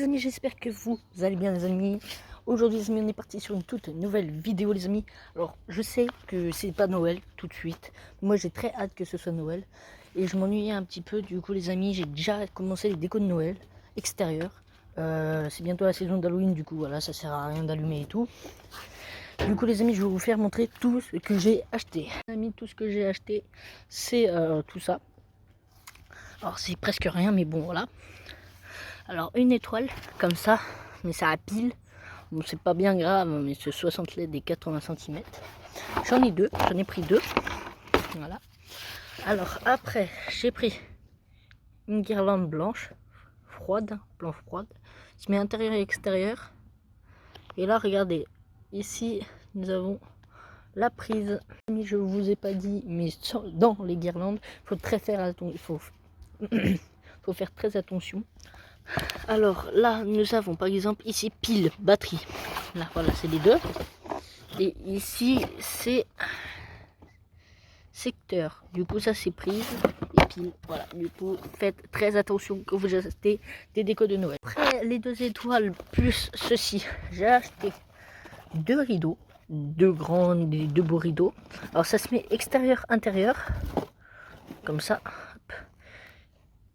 les amis, j'espère que vous allez bien les amis. Aujourd'hui les amis, on est parti sur une toute nouvelle vidéo les amis. Alors je sais que c'est pas Noël tout de suite. Moi j'ai très hâte que ce soit Noël. Et je m'ennuyais un petit peu, du coup les amis, j'ai déjà commencé les décos de Noël extérieurs. C'est bientôt la saison d'Halloween, du coup voilà, ça sert à rien d'allumer et tout. Du coup les amis, je vais vous faire montrer tout ce que j'ai acheté. Les amis, tout ce que j'ai acheté, c'est tout ça. Alors c'est presque rien, mais bon voilà. Alors une étoile comme ça, mais ça a pile. Bon, c'est pas bien grave, mais c'est 60 LED et 80 cm. J'en ai deux, j'en ai pris deux. Voilà. Alors après, j'ai pris une guirlande blanche, froide, blanche froide. Je mets intérieur et extérieur. Et là, regardez, ici nous avons la prise. Je vous ai pas dit, mais dans les guirlandes, faut très faire attention. Faut faire très attention. Alors là, nous avons par exemple ici pile, batterie. Là, voilà, c'est les deux. Et ici, c'est secteur. Du coup, ça, c'est prise et pile. Voilà, du coup, faites très attention quand vous achetez des décos de Noël. Après, les deux étoiles plus ceci, j'ai acheté deux rideaux. Deux beaux rideaux. Alors, ça se met extérieur, intérieur. Comme ça.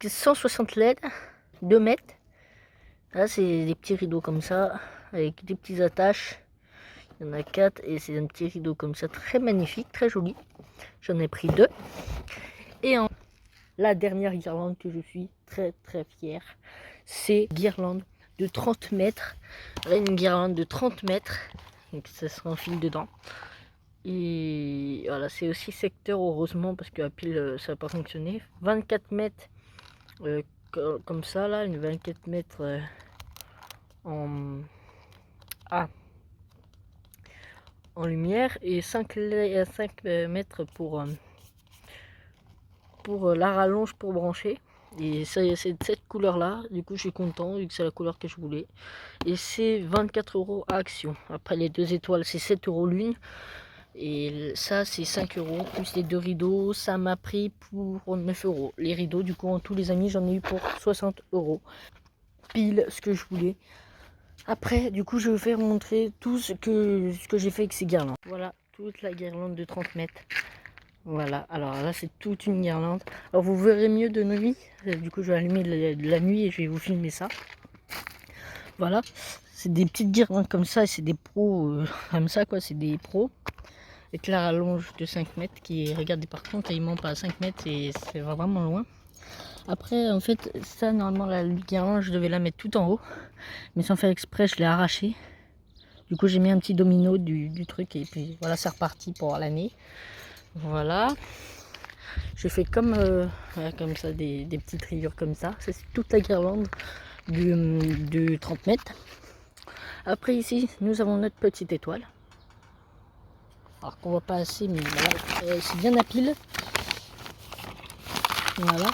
160 LED, 2 mètres. Là, c'est des petits rideaux comme ça, avec des petites attaches. Il y en a 4 et c'est un petit rideau comme ça, très magnifique, très joli. J'en ai pris 2. Et la dernière guirlande que je suis très fier, c'est guirlande de 30 mètres. Là, une guirlande de 30 mètres, donc ça sera un fil dedans. Et voilà, c'est aussi secteur, heureusement, parce que la pile, ça n'a pas fonctionné. 24 mètres, comme ça, là, une 24 mètres en lumière et 5 mètres pour la rallonge pour brancher. Et c'est cette couleur là, du coup je suis content vu que c'est la couleur que je voulais. Et c'est 24 € à Action. Après les deux étoiles c'est 7 € l'une. Et ça c'est 5 € plus les deux rideaux, ça m'a pris pour 9 €. Les rideaux du coup en tous les amis j'en ai eu pour 60 €. Pile ce que je voulais. Après, du coup, je vais vous faire montrer tout ce que j'ai fait avec ces guirlandes. Voilà, toute la guirlande de 30 mètres. Voilà, alors là, c'est toute une guirlande. Alors, vous verrez mieux de nuit. Du coup, je vais allumer la nuit et je vais vous filmer ça. Voilà, c'est des petites guirlandes comme ça. Et c'est des pros comme ça, quoi. C'est des pros. Avec la rallonge de 5 mètres qui, regardez, par contre, il monte à 5 mètres et c'est vraiment loin. Après, en fait, ça, normalement, la guirlande, je devais la mettre tout en haut. Mais sans faire exprès, je l'ai arraché. Du coup, j'ai mis un petit domino du truc. Et puis, voilà, c'est reparti pour l'année. Voilà. J'ai fait comme ça, des petites rayures comme ça. C'est toute la guirlande de 30 mètres. Après, ici, nous avons notre petite étoile. Alors qu'on voit pas assez, mais voilà. C'est bien à pile. Voilà.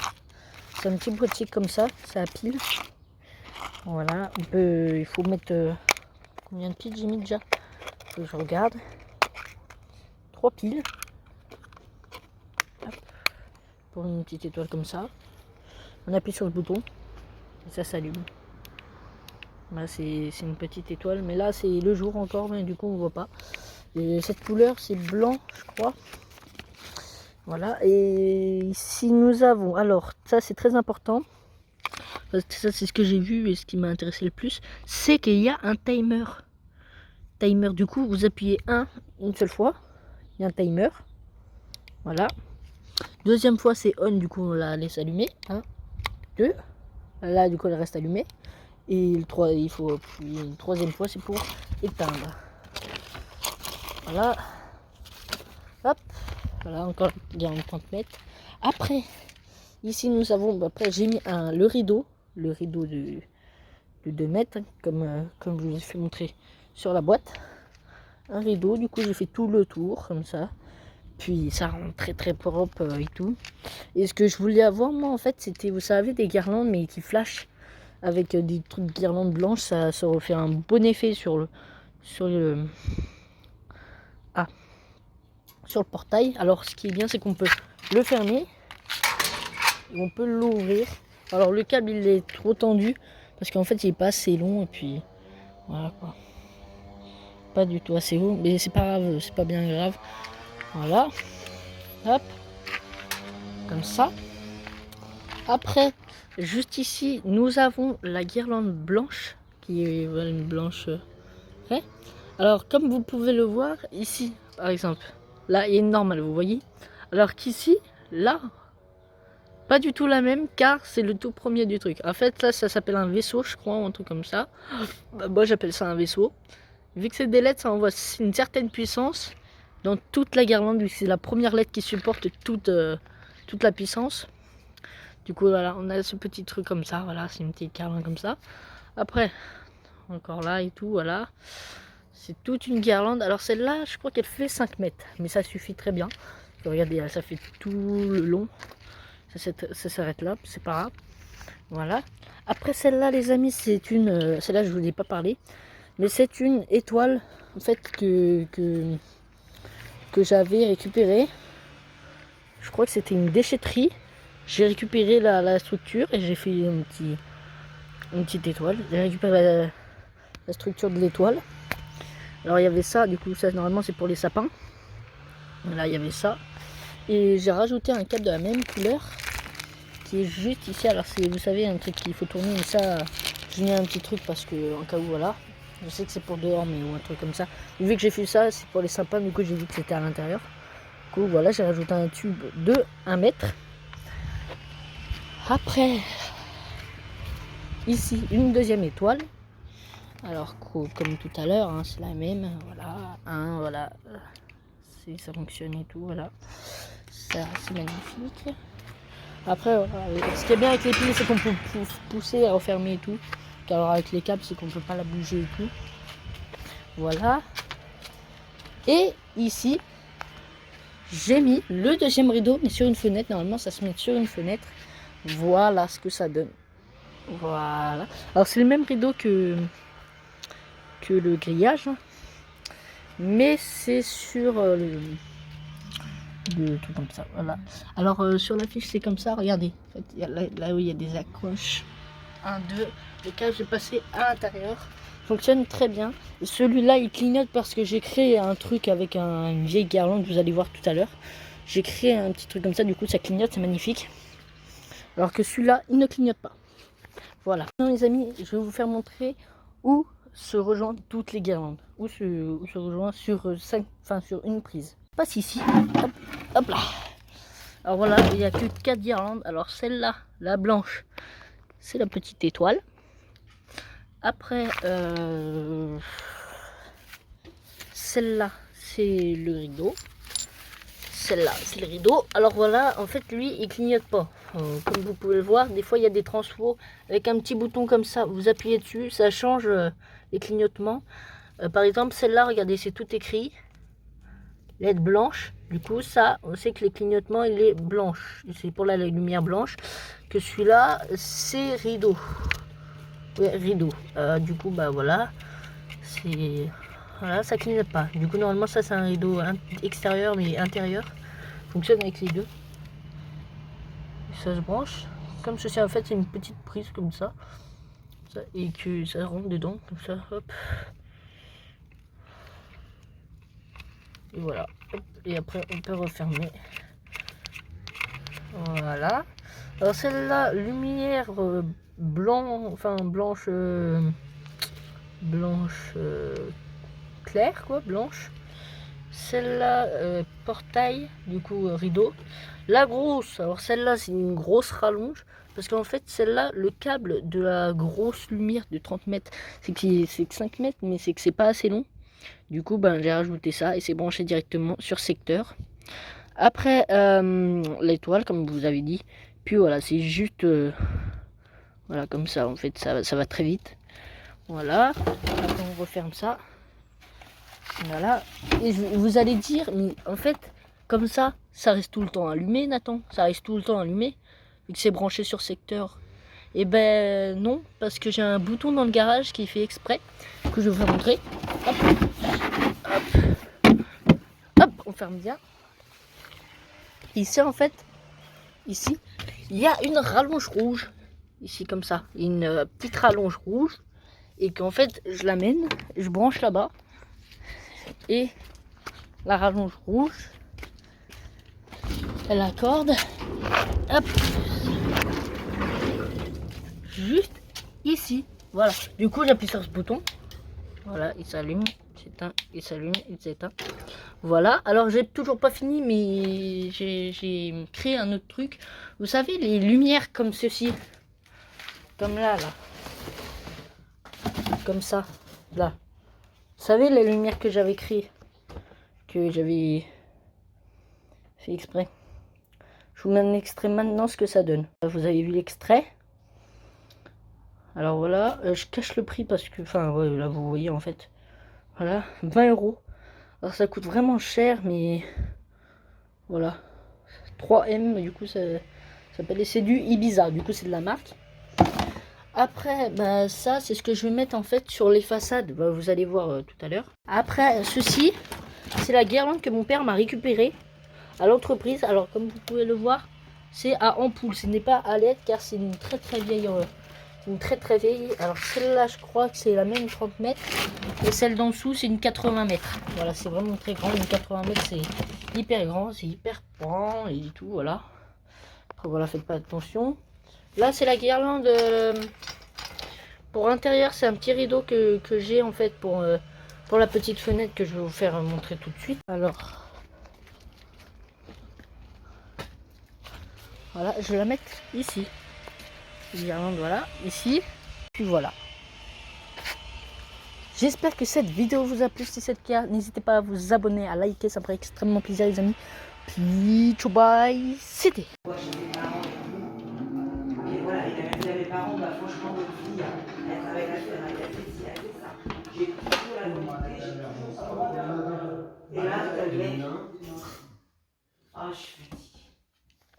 C'est un petit boîtier comme ça, ça a pile. Voilà, il faut mettre combien de piles j'ai mis déjà? Que je regarde. 3 piles. Hop. Pour une petite étoile comme ça. On appuie sur le bouton et ça s'allume. Là c'est une petite étoile, mais là c'est le jour encore, mais du coup on voit pas. Et cette couleur c'est blanc, je crois. Voilà, et ici nous avons, alors ça c'est très important. Ça c'est ce que j'ai vu et ce qui m'a intéressé le plus, c'est qu'il y a un timer. Du coup vous appuyez une seule fois, il y a un timer. Voilà. Deuxième fois c'est on, du coup on la laisse allumer. 1, 2. Là du coup elle reste allumée. Et il faut appuyer une troisième fois, c'est pour éteindre. Voilà. Hop. Voilà, encore il y a 30 mètres. Après, ici nous avons, après j'ai mis le rideau de 2 mètres, comme je vous ai fait montrer sur la boîte. Un rideau, du coup j'ai fait tout le tour, comme ça. Puis ça rend très propre et tout. Et ce que je voulais avoir, moi en fait, c'était, vous savez, des guirlandes, mais qui flashent. Avec des trucs de guirlandes blanches, ça refait un bon effet sur le portail. Alors ce qui est bien, c'est qu'on peut le fermer, on peut l'ouvrir. Alors le câble il est trop tendu, parce qu'en fait il est pas assez long et puis voilà quoi. Pas du tout assez haut, mais c'est pas grave, c'est pas bien grave. Voilà, hop, comme ça. Après, juste ici, nous avons la guirlande blanche, qui est voilà, une blanche. Ouais. Alors, comme vous pouvez le voir, ici, par exemple, là, il y a une normale, vous voyez. Alors qu'ici, là, pas du tout la même, car c'est le tout premier du truc. En fait, là, ça s'appelle un vaisseau, je crois, ou un truc comme ça. Bah, moi, j'appelle ça un vaisseau. Vu que c'est des LED, ça envoie une certaine puissance dans toute la guirlande, vu que c'est la première LED qui supporte toute la puissance. Du coup, voilà, on a ce petit truc comme ça, voilà, c'est une petite guirlande comme ça. Après, encore là et tout, voilà. C'est toute une guirlande. Alors celle-là, je crois qu'elle fait 5 mètres, mais ça suffit très bien. Regardez, ça fait tout le long. Ça s'arrête là, c'est pas grave. Voilà. Après celle-là, les amis, c'est une... celle-là, je vous ai pas parlé. Mais c'est une étoile, en fait, que j'avais récupérée. Je crois que c'était une déchetterie. J'ai récupéré la structure et j'ai fait une petite étoile. J'ai récupéré la structure de l'étoile. Alors il y avait ça, du coup ça normalement c'est pour les sapins. Là il y avait ça. Et j'ai rajouté un câble de la même couleur qui est juste ici. Alors c'est, vous savez, un truc qu'il faut tourner, mais ça j'ai mis un petit truc parce que en cas où, voilà. Je sais que c'est pour dehors, mais ou un truc comme ça. Et vu que j'ai fait ça, c'est pour les sapins, du coup j'ai dit que c'était à l'intérieur. Du coup voilà, j'ai rajouté un tube de 1 mètre. Après, ici une deuxième étoile. Alors comme tout à l'heure, hein, c'est la même. Voilà, voilà. Ça fonctionne et tout, voilà. Ça, c'est magnifique. Après, voilà, ce qui est bien avec les piles, c'est qu'on peut pousser à refermer et tout. Alors avec les câbles, c'est qu'on peut pas la bouger et tout. Voilà. Et ici, j'ai mis le deuxième rideau, mais sur une fenêtre. Normalement, ça se met sur une fenêtre. Voilà ce que ça donne. Voilà. Alors c'est le même rideau que le grillage, hein. Mais c'est sur le truc comme ça, voilà. Alors sur la fiche c'est comme ça, regardez. En fait, là où il y a des accroches, 1, 2, le câble est passé à l'intérieur. Fonctionne très bien. Celui-là il clignote parce que j'ai créé un truc avec une vieille guirlande, vous allez voir tout à l'heure. J'ai créé un petit truc comme ça, du coup ça clignote, c'est magnifique. Alors que celui-là il ne clignote pas. Voilà. Maintenant les amis, je vais vous faire montrer où se rejoignent toutes les guirlandes. Où se rejoint sur sur une prise. Passe ici. Hop, hop là. Alors voilà, il n'y a que 4 guirlandes. Alors celle-là, la blanche, c'est la petite étoile. Après, celle-là, c'est le rideau. Celle-là, c'est le rideau. Alors voilà, en fait, lui, il clignote pas. Comme vous pouvez le voir, des fois, il y a des transfos avec un petit bouton comme ça. Vous appuyez dessus, ça change les clignotements. Par exemple, celle-là, regardez, c'est tout écrit. LED blanche. Du coup, ça, on sait que les clignotements, il est blanche. C'est pour la lumière blanche. Que celui-là, c'est rideau. Ouais, rideau. Du coup, bah voilà. C'est... Voilà, ça clignote pas. Du coup, normalement, ça, c'est un rideau extérieur, mais intérieur. Fonctionne avec les deux. Et ça se branche. Comme ceci, en fait, c'est une petite prise comme ça. Et que ça rentre dedans, comme ça, hop. Et voilà. Hop. Et après, on peut refermer. Voilà. Alors celle-là, lumière blanche claire, quoi, blanche. Celle-là, portail, du coup rideau. La grosse, alors celle-là c'est une grosse rallonge, parce qu'en fait celle-là, le câble de la grosse lumière de 30 mètres, c'est que 5 mètres, mais c'est que c'est pas assez long. Du coup, ben, j'ai rajouté ça et c'est branché directement sur secteur. Après, l'étoile, comme vous avez dit. Puis voilà, c'est juste... voilà, comme ça, en fait, ça va très vite. Voilà. Après, on referme ça. Voilà. Et vous allez dire, mais en fait, comme ça reste tout le temps allumé, Nathan. Ça reste tout le temps allumé, vu que c'est branché sur secteur. Et ben non, parce que j'ai un bouton dans le garage qui est fait exprès, que je vais vous montrer. Hop, hop, hop, on ferme bien. Ici, en fait, ici, il y a une rallonge rouge. ici comme ça, une petite rallonge rouge, et qu'en fait je l'amène, je branche là-bas, et la rallonge rouge, elle accorde, hop, juste ici, voilà. Du coup j'appuie sur ce bouton, voilà, il s'allume, il s'éteint, il s'allume, il s'éteint. Voilà, alors j'ai toujours pas fini, mais j'ai créé un autre truc. Vous savez, les lumières comme ceci, comme là, comme ça, là. Vous savez, les lumières que j'avais créées, que j'avais fait exprès. Je vous mets un extrait maintenant, ce que ça donne. Vous avez vu l'extrait. Alors voilà, je cache le prix parce que, enfin, ouais, là vous voyez en fait. Voilà, 20 €. Alors ça coûte vraiment cher, mais voilà. 3M, du coup ça s'appelle, c'est du Ibiza, du coup c'est de la marque. Après, bah, ça c'est ce que je vais mettre en fait sur les façades, bah, vous allez voir tout à l'heure. Après, ceci, c'est la guirlande que mon père m'a récupérée à l'entreprise. Alors comme vous pouvez le voir, c'est à ampoule, ce n'est pas à LED car c'est une très vieille, alors celle-là je crois que c'est la même 30 mètres, et celle d'en dessous c'est une 80 mètres. Voilà, c'est vraiment très grand, une 80 mètres c'est hyper grand, c'est hyper grand et tout, voilà. Après voilà, faites pas attention. Là c'est la guirlande pour intérieur, c'est un petit rideau que j'ai en fait pour la petite fenêtre que je vais vous faire montrer tout de suite. Alors voilà, je vais la mettre ici. Guirlande, voilà, ici. Puis voilà. J'espère que cette vidéo vous a plu. Si c'est le cas, n'hésitez pas à vous abonner, à liker, ça me ferait extrêmement plaisir les amis. Puis, ciao bye, c'était. Et voilà, il a mes parents, bah, franchement, votre fille, elle travaille la semaine, elle fait ci, elle fait ça. J'ai toujours la volonté, j'ai toujours ça. Et là, t'as le mec. Ah, je suis fatiguée.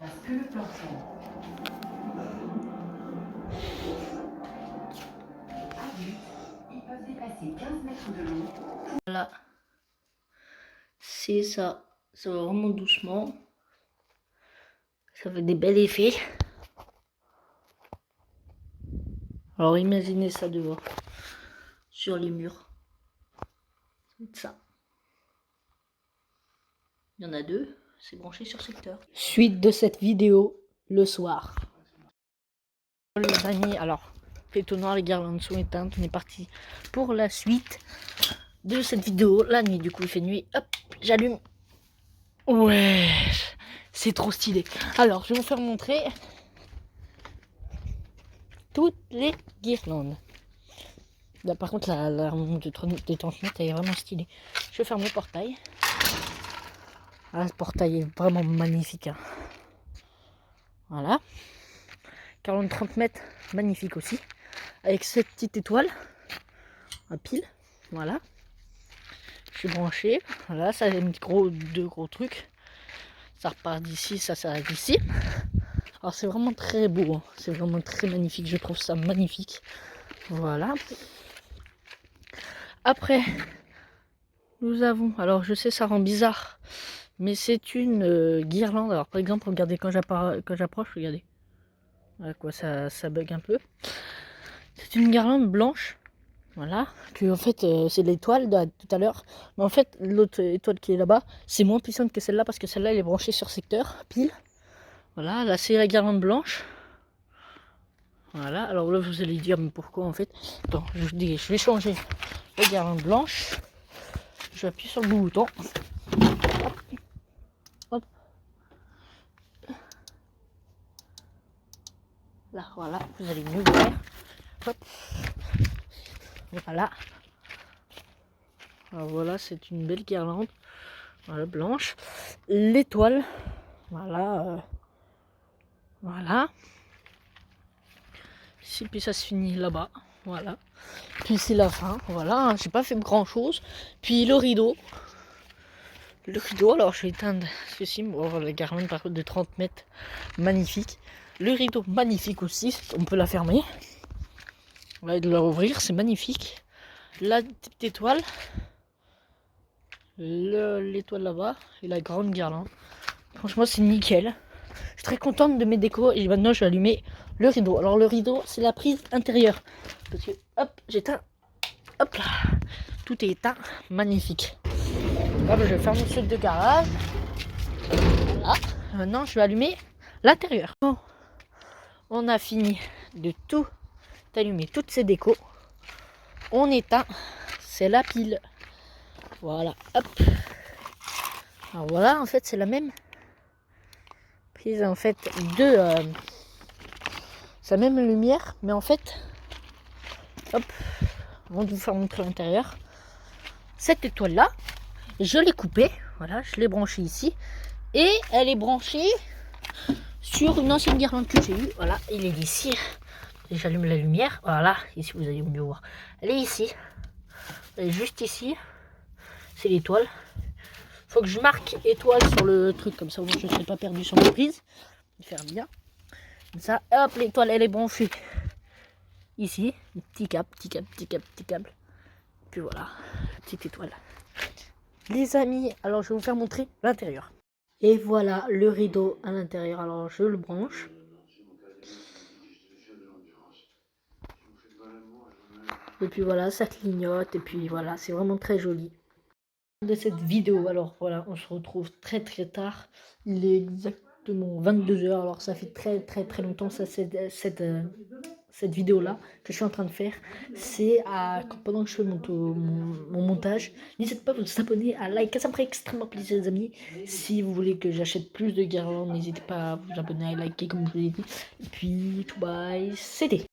Parce que le planton. Adultes, ils peuvent dépasser 15 mètres de long. Voilà, c'est ça. Ça va vraiment doucement. Ça fait des bels effets. Alors imaginez ça dehors, sur les murs. C'est ça. Il y en a deux, c'est branché sur secteur. Suite de cette vidéo, le soir. Les amis, alors, fait au noir, les guirlandes sont éteintes. On est parti pour la suite de cette vidéo. La nuit, du coup, il fait nuit. Hop, j'allume. Ouais, c'est trop stylé. Alors, je vais vous faire montrer toutes les guirlandes. Là, par contre, la ronde de 30 mètres, elle est vraiment stylée. Je vais fermer le portail. Ah, ce portail est vraiment magnifique. Hein. Voilà. 40-30 mètres, magnifique aussi. Avec cette petite étoile à pile. Voilà. Je suis branché. Voilà, ça a deux gros trucs. Ça repart d'ici, ça s'arrête d'ici. Alors c'est vraiment très beau. Hein. C'est vraiment très magnifique. Je trouve ça magnifique. Voilà. Après, nous avons, alors je sais ça rend bizarre, mais c'est une guirlande. Alors par exemple, regardez quand j'approche, regardez. Voilà quoi, ça bug un peu. C'est une guirlande blanche. Voilà, que en fait c'est l'étoile de tout à l'heure. Mais en fait, l'autre étoile qui est là-bas, c'est moins puissante que celle-là parce que celle-là elle est branchée sur secteur, pile. Voilà, là c'est la guirlande blanche. Voilà, alors là vous allez dire mais pourquoi en fait. Attends, je vous dis, je vais changer la guirlande blanche. J'appuie sur le bouton. Hop. Hop. Là, voilà, vous allez mieux voir. Hop. Voilà. Alors voilà, c'est une belle guirlande. Voilà, blanche. L'étoile. Voilà. Voilà. Ici, puis ça se finit là-bas. Voilà. Puis c'est la fin. Voilà, j'ai pas fait grand chose. Puis le rideau. Le rideau, alors je vais éteindre ceci. Bon, voilà, la guirlande par contre de 30 mètres. Magnifique. Le rideau, magnifique aussi. On peut la fermer. On va de la rouvrir, c'est magnifique. La petite étoile. L'étoile là-bas. Et la grande guirlande. Franchement, c'est nickel. Je suis très contente de mes décos. Et maintenant, je vais allumer le rideau. Alors le rideau, c'est la prise intérieure. Parce que, hop, j'éteins. Hop là. Tout est éteint. Magnifique. Hop, je ferme le truc de garage. Voilà. Maintenant, je vais allumer l'intérieur. Bon, on a fini de tout allumer, toutes ces décos. On éteint. C'est la pile. Voilà. Hop. Alors voilà, en fait, c'est la même prise en fait de c'est la même lumière, mais en fait, hop, avant de vous faire montrer l'intérieur, cette étoile là, je l'ai coupée, voilà, je l'ai branchée ici, et elle est branchée sur une ancienne guirlande que j'ai eue, voilà, il est ici, et j'allume la lumière, voilà, ici vous allez mieux voir, elle est ici, elle est juste ici, c'est l'étoile. Faut que je marque étoile sur le truc, comme ça je ne serai pas perdu sur ma prise. Faire bien. Comme ça, hop, l'étoile elle est branchée. Ici, petit câble, petit câble, petit câble, petit câble. Puis voilà, petite étoile. Les amis, alors je vais vous faire montrer l'intérieur. Et voilà le rideau à l'intérieur. Alors je le branche. Et puis voilà, ça clignote. Et puis voilà, c'est vraiment très joli. De cette vidéo, alors voilà, on se retrouve très très tard. Il est exactement 22 h. Alors ça fait très longtemps ça, cette vidéo là que je suis en train de faire. C'est pendant que je fais mon montage. N'hésitez pas à vous abonner, à liker, ça me ferait extrêmement plaisir les amis. Si vous voulez que j'achète plus de guirlandes, n'hésitez pas à vous abonner, à liker comme je vous l'ai dit. Et puis tout bye, c'était